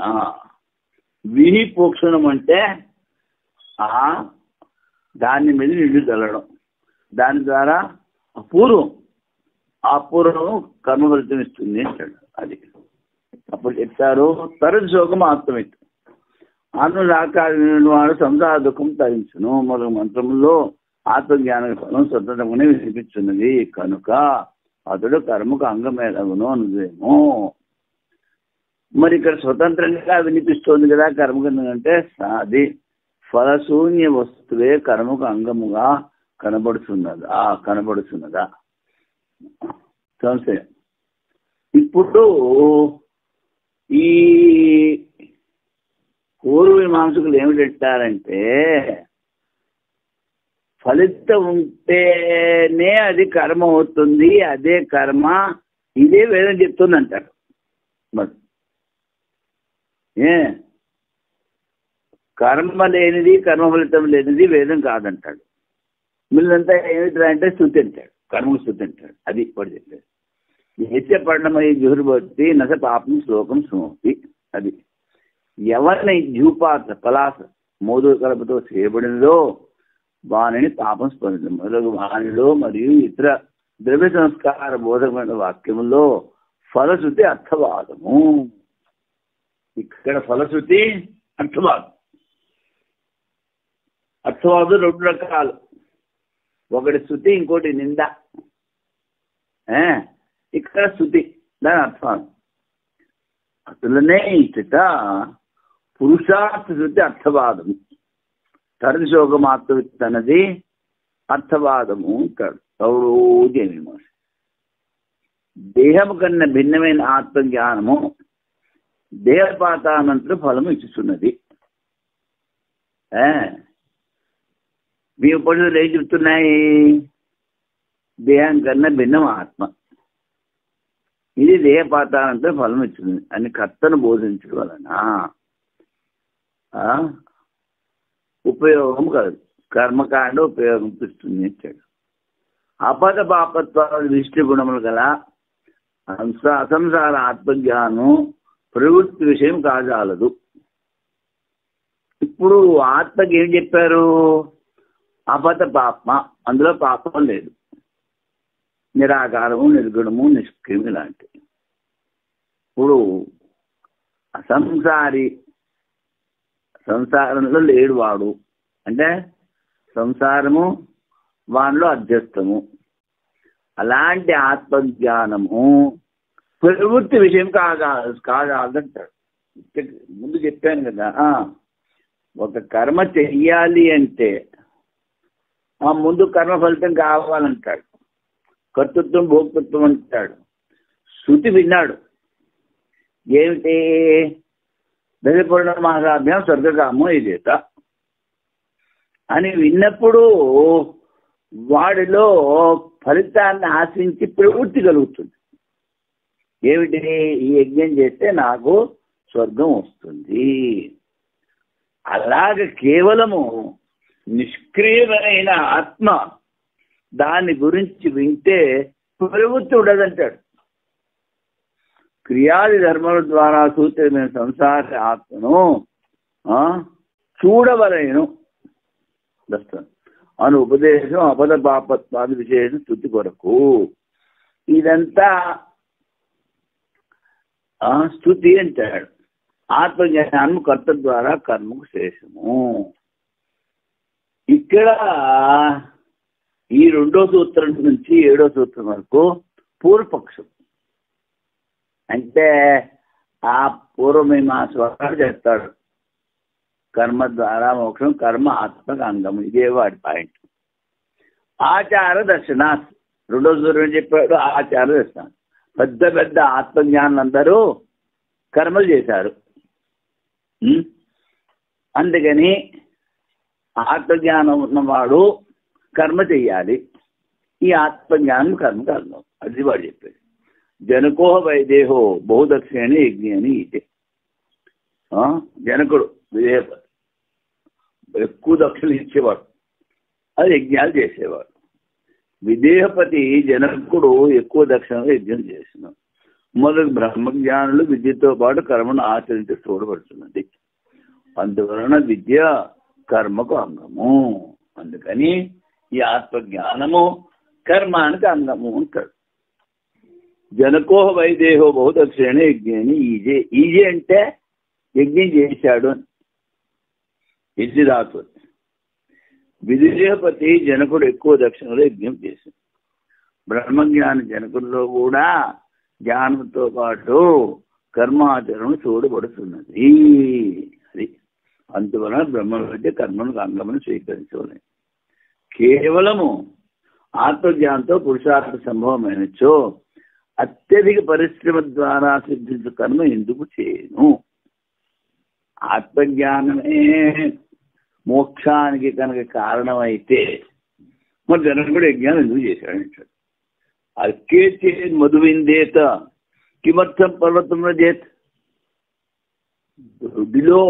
వినిపోక్షణం అంటే దాని మీద నిండు చల్లడం, దాని ద్వారా అపూర్వం కర్మ ఫలితం ఇస్తుంది అంటాడు. అది అప్పుడు చెప్తారు, తరచు శోకం ఆత్మవిత్ ఆత్మసాకారి వాడు సంసార దుఃఖం తరించును మొదలు మంత్రముల్లో ఆత్మజ్ఞాన ఫలం స్వతంత్రంగానే వినిపించున్నది. కనుక అతడు కర్మకు అంగమేలగును అనుదేమో. మరి ఇక్కడ స్వతంత్రంగా వినిపిస్తోంది కదా కర్మ అంటే అది ఫలశూన్య వస్తువే కర్మకు అంగముగా కనబడుతున్నదా సంశయం. ఇప్పుడు ఈ పూర్వమీమాంసకులు ఏమిటంటారంటే ఫలితం ఉంటేనే అది కర్మ అవుతుంది, అదే కర్మ, ఇదే వేదం చెప్తుంది అంటారు. మరి కర్మ లేనిది, కర్మ ఫలితం లేనిది వేదం కాదంటాడు. వీళ్ళంతా ఏమిటా అంటే స్తుతి అంటాడు, కర్మకు స్తుతి అంటాడు. అది ఇప్పుడు చెప్పాడు. నిత్య పర్ణమై జుహుర్భవతి నస పాపం శ్లోకం సుమోతి. అది ఎవరిని జూపాత పలాస మోదు కలపతో చేయబడినదో వాణిని పాపం స్పందించడం మొదలగు వాణిలో మరియు ఇతర ద్రవ్య సంస్కార బోధకమైన వాక్యములో ఫలశ్రుతి అర్థవాదము. ఇక్కడ ఫలశ్రుతి అర్థవాదం. అర్థవాదం రెండు రకాలు, ఒకటి శృతి, ఇంకోటి నింద. ఇక్కడ శృతి, దాని అర్థవాదం. అసలునే ఇచ్చట పురుషార్థ శృతి అర్థవాదము, తరశోకమాత్రవిత్ అన్నది అర్థవాదము అంటాడు సౌరోజమీమాంస. దేహము కన్నా భిన్నమైన ఆత్మజ్ఞానము దేహపాతానంతరం ఫలము ఇచ్చుతున్నది. మీ ఉపనిషత్తులు ఏం చెప్తున్నాయి? దేహం కన్నా భిన్నం ఆత్మ, ఇది దేహపాతానంతరం ఫలం ఇచ్చుతుంది అని కర్తను బోధించడం వలన ఉపయోగం కాదు, కర్మకాండ ఉపయోగం ఇస్తుంది అంటాడు. అపద పాపత్వాలు విష్ణు గుణములు గల అసంసార ఆత్మజ్ఞానం ప్రవృత్తి విషయం కాజాలదు. ఇప్పుడు ఆత్మకి ఏం చెప్పారు? అపద పాప, అందులో పాపం లేదు, నిరాకారము, నిర్గుణము, నిష్క్రిమి లాంటివి. ఇప్పుడు అసంసారి, సంసారంలో లేడు వాడు, అంటే సంసారము వానిలో అధ్యస్థము. అలాంటి ఆత్మజ్ఞానము ప్రవృత్తి విషయం కాగాలంటాడు. ముందు చెప్పాను కదా, ఒక కర్మ చెయ్యాలి అంటే ముందు కర్మ ఫలితం కావాలంటాడు. కర్తృత్వం, భోక్తృత్వం అంటాడు. శృతి విన్నాడు, ఏమిటి? దశపూర్ణమాసాభ్యాం స్వర్గకామో ఇదేత అని విన్నప్పుడు వాడిలో ఫలితాన్ని ఆశించి ప్రవృత్తి కలుగుతుంది. ఏమిటి? ఈ యజ్ఞం చేస్తే నాకు స్వర్గం వస్తుంది. అలాగ కేవలము నిష్క్రియమైన ఆత్మ దాని గురించి వింటే ప్రవృత్తి ఉండదంటాడు. క్రియాది ధర్మల ద్వారా సూత్రమైన సంసార ఆత్మను చూడవలేను అను ఉపదేశం అపద పాపత్వాది విశేషం స్తుతి కొరకు. ఇదంతా స్తుతి అంటాడు. ఆత్మజ్ఞానం కర్త ద్వారా కర్మకు శేషము. ఇక్కడ ఈ 2వ సూత్రం నుంచి 7వ సూత్రం వరకు పూర్వపక్షం. అంటే ఆ పూర్వమీమాంసకుడు చెప్తాడు కర్మ ద్వారా మోక్షం, కర్మ ఆత్మక అంగము, ఇదే వాడి పాయింట్. ఆచార దర్శనాత్ 2వ సూత్రం చెప్పాడు. ఆచార దర్శనం, పెద్ద పెద్ద ఆత్మజ్ఞానులందరూ కర్మలు చేశారు. అందుకని ఆత్మజ్ఞానం ఉన్నవాడు కర్మ చెయ్యాలి. ఈ ఆత్మజ్ఞానం కర్మ కర్మ, అది వాడు చెప్పాడు. జనకో వైదేహో బహుదక్షిణి యజ్ఞని ఇదే. జనకుడు విదేహపతి ఎక్కువ దక్షిణలు ఇచ్చేవాడు, అది యజ్ఞాలు చేసేవాడు. విదేహపతి జనకుడు ఎక్కువ దక్షిణలు యజ్ఞం చేసినాడు. మొదలు బ్రహ్మజ్ఞానులు విద్యతో పాటు కర్మను ఆచరించి చూడబడుతున్నది. అందువలన విద్య కర్మకు అంగము. అందుకని ఈ ఆత్మజ్ఞానము కర్మానికి అంగము అంటాడు. జనకో వైదేహో బహుదక్షిణ యజ్ఞని ఈజే. ఈజే అంటే యజ్ఞం చేశాడు అని. యజ్ఞధాతు. విదేహపతి జనకుడు ఎక్కువ దక్షిణలో యజ్ఞం చేశాడు. బ్రహ్మజ్ఞాన జనకుల్లో కూడా జ్ఞానంతో పాటు కర్మాచరణ చూడబడుతున్నది. అది అందువలన బ్రహ్మ విద్య కర్మను అంగమని స్వీకరించలేదు. కేవలము ఆత్మజ్ఞానంతో పురుషార్థ సంభవమైనచో అత్యధిక పరిశ్రమ ద్వారా సిద్ధించు కర్మ ఎందుకు చేయను? ఆత్మజ్ఞానమే మోక్షానికి కనుక కారణమైతే మరి జనకుడు యజ్ఞానం ఎందుకు చేశాడు? అక్కే చేత్ మధువిందేత కిమర్థం పర్వతంలో చేత్. దొడ్డిలో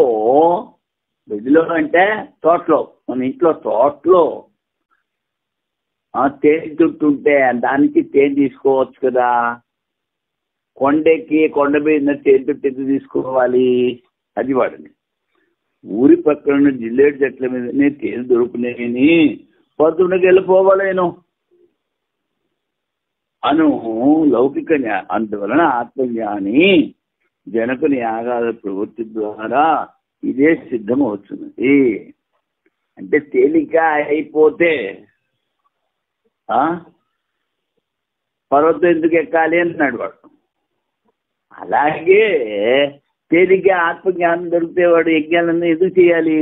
అంటే తోటలో, మన ఇంట్లో తోటలో తేనె చుట్టుంటే దానికి తేనె తీసుకోవచ్చు కదా. కొండెక్కి కొండ మీద తేనె చుట్టూ ఎందుకు తీసుకోవాలి? అది వాడండి. ఊరి పక్కన జిల్లేడు చెట్ల మీదనే తేనె దొరుకునేని పొద్దున్నకి వెళ్ళిపోవాలేను అను లౌకిక అందువలన ఆత్మజ్ఞాని జనకుని యాగాల ప్రవృత్తి ద్వారా ఇదే సిద్ధమవుతున్నది. అంటే తేలిక అయిపోతే పర్వతం ఎందుకు ఎక్కాలి అంటున్నాడు వాడు. అలాగే తేలిక ఆత్మజ్ఞానం దొరికితే వాడు యజ్ఞాలను ఎందుకు చేయాలి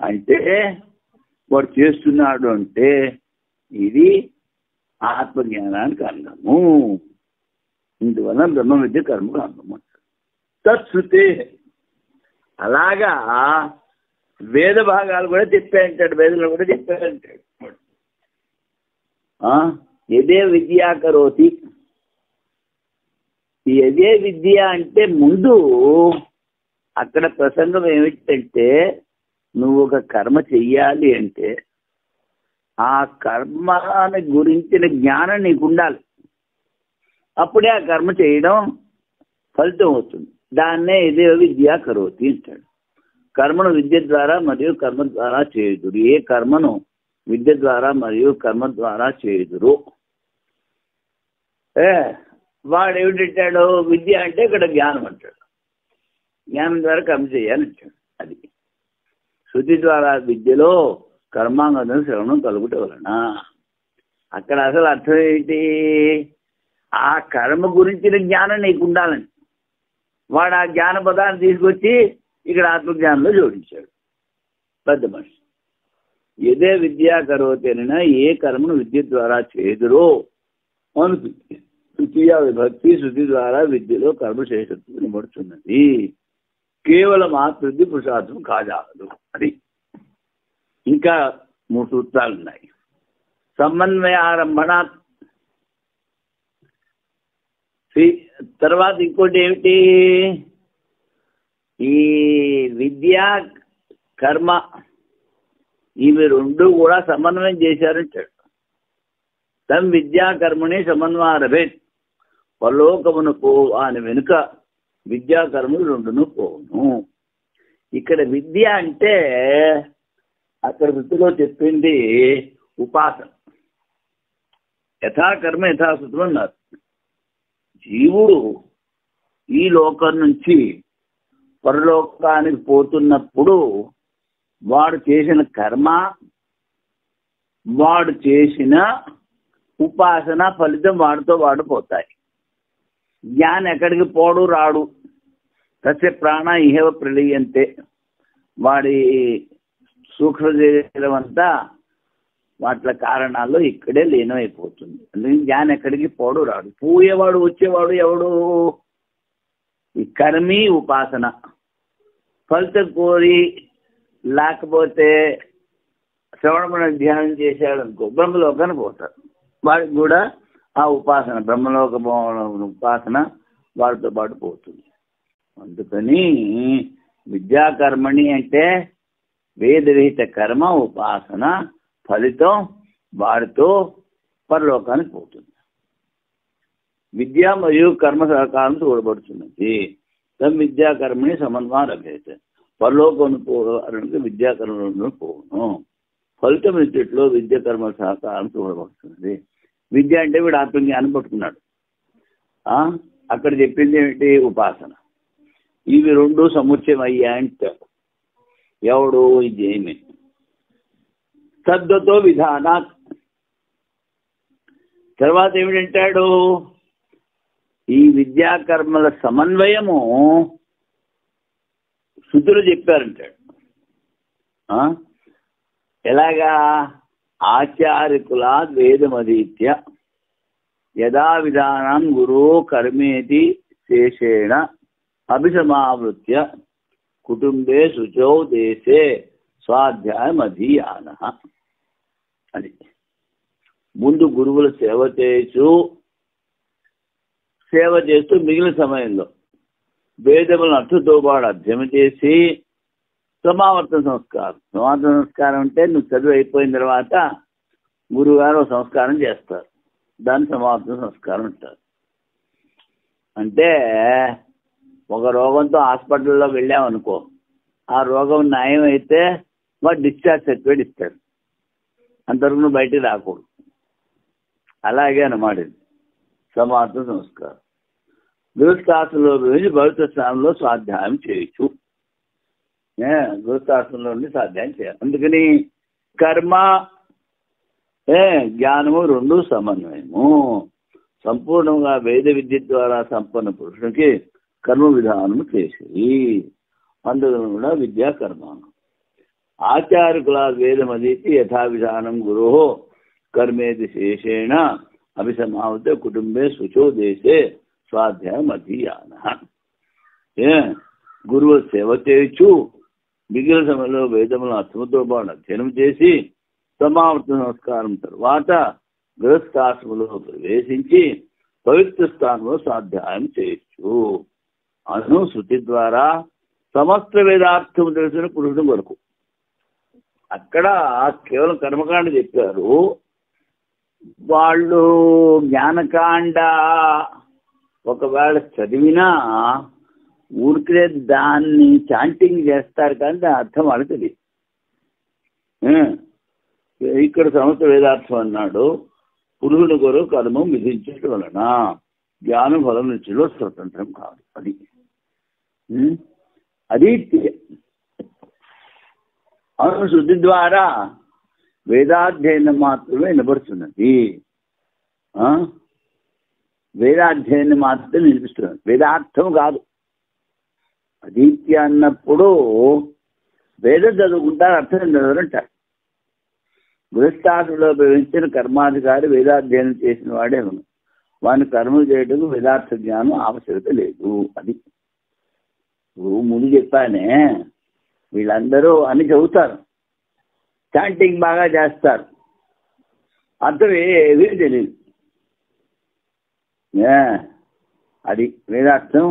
అంటే వాడు చేస్తున్నాడు అంటే ఇది ఆత్మజ్ఞానానికి అంగము. ఇందువల్ల బ్రహ్మ విద్య కర్మకు అంగము. తత్శృతే అలాగా వేద భాగాలు కూడా చెప్పాయంటాడు, వేదంలో కూడా చెప్పారంటాడు. యదే విద్యా కరోతి. యదే విద్య అంటే ముందు అక్కడ ప్రసంగం ఏమిటంటే నువ్వు ఒక కర్మ చెయ్యాలి అంటే ఆ కర్మని గురించిన జ్ఞానం నీకు ఉండాలి. అప్పుడే ఆ కర్మ చేయడం ఫలితం అవుతుంది. దాన్నే ఇదే విద్యా కరోతి అంటాడు. కర్మను విద్య ద్వారా మరియు కర్మ ద్వారా చేయుదురు. ఏ కర్మను విద్య ద్వారా మరియు కర్మ ద్వారా చేయుదురు. వాడు ఏమిటంటాడు? విద్య అంటే ఇక్కడ జ్ఞానం అంటాడు. జ్ఞానం ద్వారా కర్మ చేయాలంటాడు. అది శృతి ద్వారా విద్యలో కర్మాంగం శ్రవణం కలుగుట వలన. అక్కడ అసలు అర్థం ఏంటి? ఆ కర్మ గురించిన జ్ఞానం నీకు ఉండాలని వాడు ఆ జ్ఞాన పదాన్ని తీసుకొచ్చి ఇక్కడ ఆత్మజ్ఞానంలో జోడించాడు పెద్ద మనిషి. ఏదే విద్యా కరోతేనైనా ఏ కర్మను విద్య ద్వారా చేదురో అనుకుంది. తృతీయ విభక్తి శృతి ద్వారా విద్యలో కర్మ శేషత్వం నిబడుతున్నది. కేవలం ఆత్మవిద్య పురుషార్థం కాజాలదు. అది ఇంకా 3 సూత్రాలు ఉన్నాయి. సమన్వయారంభణ తర్వాత ఇంకోటి ఏమిటి? ఈ విద్య కర్మ ఇవి 2 కూడా సమన్వయం చేశారంటాడు. తమ విద్యా కర్మని సమన్వయరభే పరలోకమును పో అని వెనుక విద్యాకర్మలు 2ను పోను. ఇక్కడ విద్య అంటే అక్కడ వృత్తిలో చెప్పింది ఉపాసన. యథాకర్మ యథాశృతం అన్నారు. జీవుడు ఈ లోకం నుంచి పరలోకానికి పోతున్నప్పుడు వాడు చేసిన కర్మ, వాడు చేసిన ఉపాసన ఫలితం వాడితో వాడు పోతాయి. జ్ఞానం ఎక్కడికి పోడు రాడు. తస్య ప్రాణ ఇహవ ప్రళయంతే. వాడి సూక్ష్మశరీరం అంతా వాటి కారణాల్లో ఇక్కడే లీనమైపోతుంది. అందుకని జ్ఞానం ఎక్కడికి పోడు రాడు. పోయేవాడు వచ్చేవాడు ఎవడు? ఈ కర్మి ఉపాసన. ఫలితం కోరి లేకపోతే శ్రవణమున ధ్యానం చేశాడు అనుకో బ్రహ్మలోకాన్ని పోతాడు. వాడికి కూడా ఆ ఉపాసన బ్రహ్మలోక ఉపాసన వాడితో పాటు పోతుంది. అందుకని విద్యాకర్మణి అంటే వేదవిహిత కర్మ ఉపాసన ఫలితం వాడితో పరలోకానికి పోతుంది. విద్య మరియు కర్మ సహకారం చూడబడుతున్నది. తమ విద్యాకర్మని సమన్వయం అభ్యత పరలోకం పోవడానికి విద్యాకర్మలను పోను. ఫలితం ఇచ్చట్లో విద్యాకర్మ సహకారం చూడబడుతున్నది. విద్య అంటే వీడు ఆత్మజ్ఞానం పట్టుకున్నాడు. అక్కడ చెప్పింది ఏమిటి? ఉపాసన. ఇవి 2 సముచ్చయం అయ్యా అంటే ఎవడు? ఇదేమి శబ్దతో విధాన. తర్వాత ఏమిటంటాడు? ఈ విద్యాకర్మల సమన్వయము శృతులు చెప్పారంటాడు. ఎలాగా? ఆచార్యకులాద్ వేదమధీత్య యథావిధానం గురో కర్మేతి శేషేణ అభిసమావృత్య కుటుంబే శుచౌ దేశే స్వాధ్యాయమధీయాన. అది ముందు గురువుల సేవ చేస్తూ మిగిలిన సమయంలో వేదములను అర్థంతో పాటు అధ్యయనం చేసి సమావర్తన సంస్కారం అంటే నువ్వు చదువు అయిపోయిన తర్వాత గురువుగారు సంస్కారం చేస్తారు, దాన్ని సమావర్తన సంస్కారం అంటారు. అంటే ఒక రోగంతో హాస్పిటల్లో వెళ్ళామనుకో, ఆ రోగం నయం అయితే వాడు డిశ్చార్జ్ సర్టిఫికేట్ ఇస్తాడు, అంతవరకు నువ్వు బయటికి రాకూడదు. అలాగే అన్నమాట ఇది సమావర్తన సంస్కారం. గృహస్థాశ్రమంలో నుంచి భవిష్య స్థానంలో స్వాధ్యాయం చేయొచ్చు. గృహస్థాశ్రమంలో నుండి స్వాధ్యాయం చేయాలి. అందుకని కర్మ జ్ఞానము రెండు సమన్వయము. సంపూర్ణంగా వేద విద్య ద్వారా సంపన్న పురుషునికి కర్మ విధానము చేసి అందులో కూడా విద్యా కర్మ. ఆచార్యకుల వేదమధీతి యథావిధానం గురో కర్మేది శేషేణ అభిసమావృత్య కుటుంబే శుచో దేశే స్వాధ్యాయమధీయాన. గురువు సేవ చేయొచ్చు, మిగిలిన సమయంలో వేదములను అర్థంతో పాటు అధ్యయనం చేసి సమావర్తన సంస్కారం తర్వాత గృహస్థాశ్రమంలో ప్రవేశించి పవిత్ర స్థానంలో స్వాధ్యాయం చేయొచ్చు. శృతి ద్వారా సమస్త వేదార్థము తెలిసిన పురుషుడు వరకు. అక్కడ కేవలం కర్మకాండ చెప్పారు. వాళ్ళు జ్ఞానకాండ ఒకవేళ చదివినా ఊరికే దాన్ని చాంటింగ్ చేస్తారు, కానీ దాని అర్థం వాళ్ళకి తెలియదు. ఇక్కడ సమస్త వేదార్థం అన్నాడు. పురుషుని కొరకు కర్మం విధించడం వలన జ్ఞానం ఫలం నుంచి స్వతంత్రం కాదు. అది శుద్ధి ద్వారా వేదాధ్యయనం మాత్రమే నిలబడుతున్నది. వేదాధ్యయనం మాత్రమే నిలిపిస్తున్నది, వేదార్థం కాదు. అదీత్య అన్నప్పుడు వేదం చదువుకుంటారు, అర్థం చదవరంటారు. గృహస్థాశ్రమంలో ప్రవేశించిన కర్మాధికారి వేదాధ్యయనం చేసిన వాడే అవును. వాడిని కర్మలు చేయటం వేదార్థ జ్ఞానం ఆవశ్యకత లేదు. అది ముందు చెప్పానే, వీళ్ళందరూ అన్ని చదువుతారు, చాంటింగ్ బాగా చేస్తారు, అర్థం ఏమీ తెలియదు. అది వేదార్థం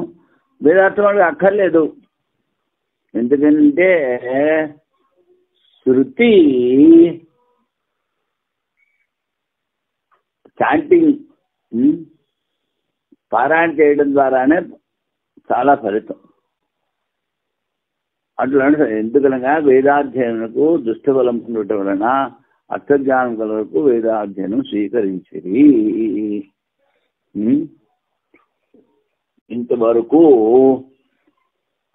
వాళ్ళకి అక్కర్లేదు. ఎందుకంటే శృతి చాంటింగ్ పారాయణ చేయడం ద్వారానే చాలా ఫలితం. అట్లా ఎందుకనగా వేదాధ్యయనకు దుష్టబలం ఉండటం వలన అర్థజ్ఞానం కలవరకు వేదాధ్యయనం స్వీకరించేది. ఇంతవరకు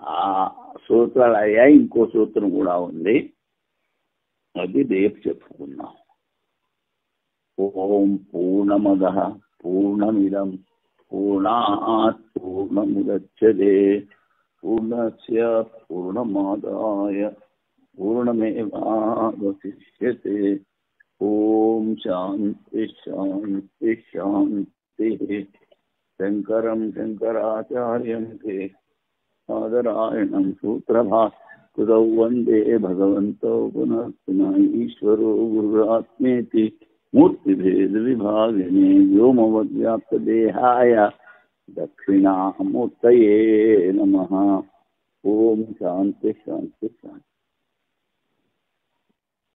ఆ సూత్రాలు అయ్యాయి. ఇంకో సూత్రం కూడా ఉంది, అది రేపు చెప్పుకున్నాం. ఓం పూర్ణమదః పూర్ణమిదం పూర్ణాత్ పూర్ణముదచ్యతే పూర్ణస్య పూర్ణమాదాయ పూర్ణమేవావశిష్యతే. ఓం శాంతి శాంతి శాంతి. శంకరం శంకరాచార్యం ఆదరాయణం సూత్రభాస్కృతౌ వందే భగవంతో పునః పునః ఈశ్వరో గురురాత్మేతి మూర్తిభేద విభాగినే వ్యోమవద్వ్యాప్తదేహాయ దక్షిణామూర్తయే నమః. ఓం శాంతి శాంతి శాంతి.